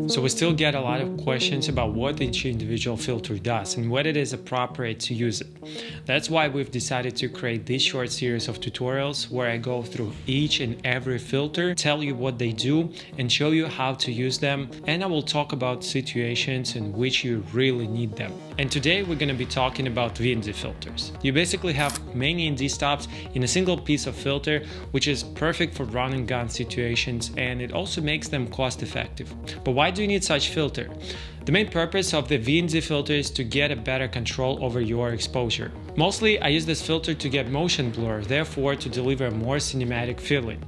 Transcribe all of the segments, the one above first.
So we still get a lot of questions about what each individual filter does and whether it is appropriate to use it. That's why we've decided to create this short series of tutorials where I go through each and every filter, tell you what they do and show you how to use them, and I will talk about situations in which you really need them. And today we're going to be talking about VND filters. You basically have many ND stops in a single piece of filter, which is perfect for run and gun situations, and it also makes them cost effective. But why do you need such filter? The main purpose of the VND filter is to get a better control over your exposure. Mostly I use this filter to get motion blur, therefore to deliver a more cinematic feeling.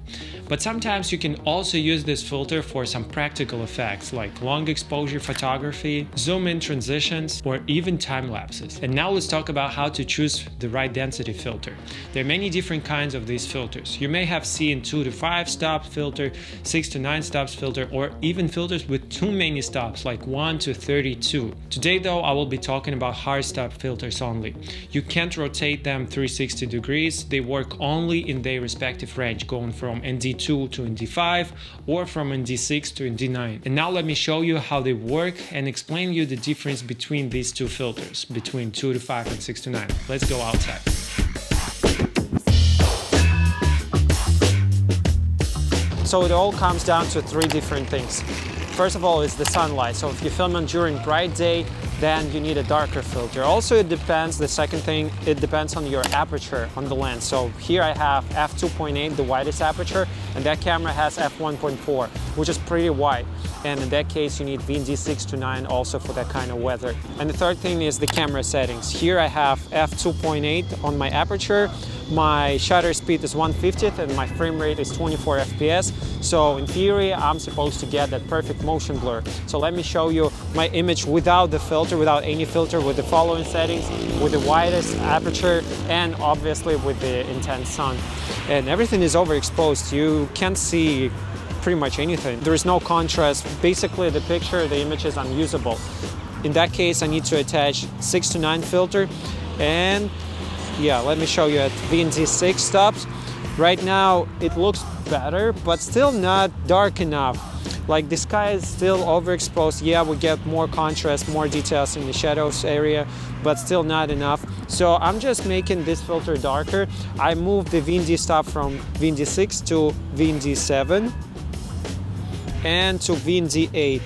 But sometimes you can also use this filter for some practical effects like long exposure photography, zoom in transitions, or even time lapses. And now let's talk about how to choose the right density filter. There are many different kinds of these filters. You may have seen 2 to 5 stops filter, 6 to 9 stops filter, or even filters with too many stops like 1 to 32. Today though, I will be talking about hard stop filters only. You can't rotate them 360 degrees. They work only in their respective range, going from ND2 to ND5 or from ND6 to ND9. And now let me show you how they work and explain you the difference between these two filters, between 2 to 5 and 6 to 9. Let's go outside. So it all comes down to 3 different things. First of all, is the sunlight. So if you film on during bright day, then you need a darker filter. Also, it depends, the second thing, it depends on your aperture on the lens. So here I have f2.8, the widest aperture, and that camera has f1.4, which is pretty wide. And in that case, you need VND 6 to 9 also for that kind of weather. And the third thing is the camera settings. Here I have f2.8 on my aperture. My shutter speed is 1/50th and my frame rate is 24 FPS. So in theory, I'm supposed to get that perfect motion blur. So let me show you my image without the filter, without any filter, with the following settings, with the widest aperture, and obviously with the intense sun. And everything is overexposed. You can't see pretty much anything. There is no contrast. Basically, the picture, the image is unusable. In that case, I need to attach 6 to 9 filter, and yeah, let me show you at VND 6 stops. Right now it looks better, but still not dark enough. Like the sky is still overexposed. Yeah, we get more contrast, more details in the shadows area, but still not enough. So I'm just making this filter darker. I moved the VND stop from VND 6 to VND 7 and to VND 8.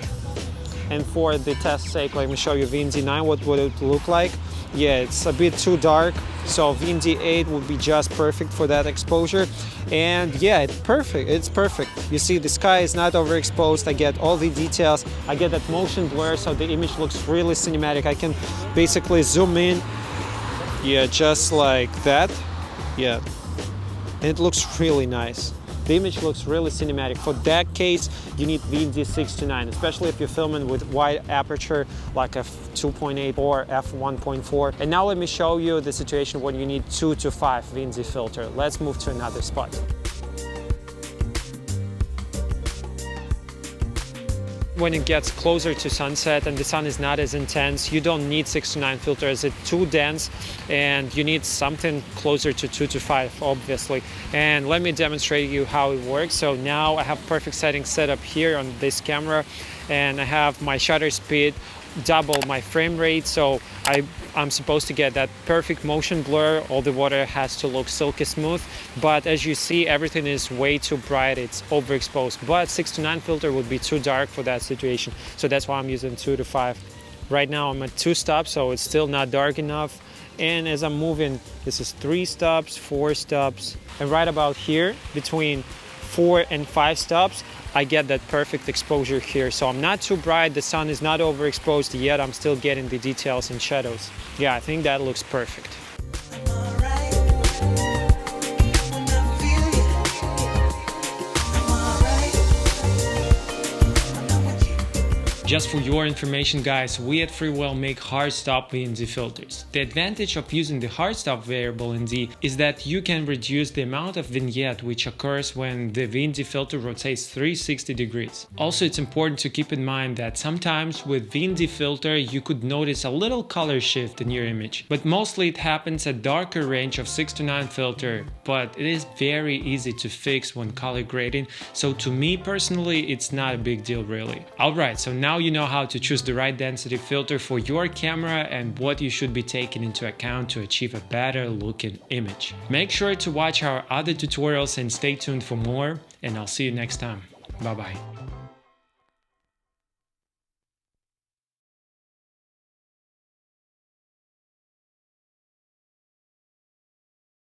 And for the test sake, let me show you VND 9, what would it look like. Yeah, it's a bit too dark, so VND 8 would be just perfect for that exposure. And yeah, it's perfect. You see, the sky is not overexposed. I get all the details. I get that motion blur, so the image looks really cinematic. I can basically zoom in, yeah, just like that. Yeah, and it looks really nice. The image looks really cinematic. For that case, you need VND 6 to 9, especially if you're filming with wide aperture like f2.8 or f1.4. And now let me show you the situation when you need 2 to 5 VND filter. Let's move to another spot. When it gets closer to sunset and the sun is not as intense, you don't need 6 to 9 filter as it's too dense, and you need something closer to 2 to 5, obviously. And let me demonstrate you how it works. So now I have perfect settings set up here on this camera, and I have my shutter speed double my frame rate, so I'm supposed to get that perfect motion blur. All the water has to look silky smooth, but as you see, everything is way too bright, it's overexposed. But 6 to 9 filter would be too dark for that situation, so that's why I'm using 2 to 5. Right now I'm at 2 stops, so it's still not dark enough. And as I'm moving, this is 3 stops, 4 stops, and right about here between 4 and 5 stops, I get that perfect exposure here. So I'm not too bright, the sun is not overexposed yet, I'm still getting the details and shadows. Yeah, I think that looks perfect. Just for your information guys, we at Freewell make hard stop VND filters. The advantage of using the hard stop variable in D is that you can reduce the amount of vignette which occurs when the VND filter rotates 360 degrees. Also, it's important to keep in mind that sometimes with VND filter you could notice a little color shift in your image, but mostly it happens at darker range of 6 to 9 filter, but it is very easy to fix when color grading, so to me personally it's not a big deal really. Alright, so now you know how to choose the right density filter for your camera and what you should be taking into account to achieve a better looking image. Make sure to watch our other tutorials and stay tuned for more, and I'll see you next time. Bye bye.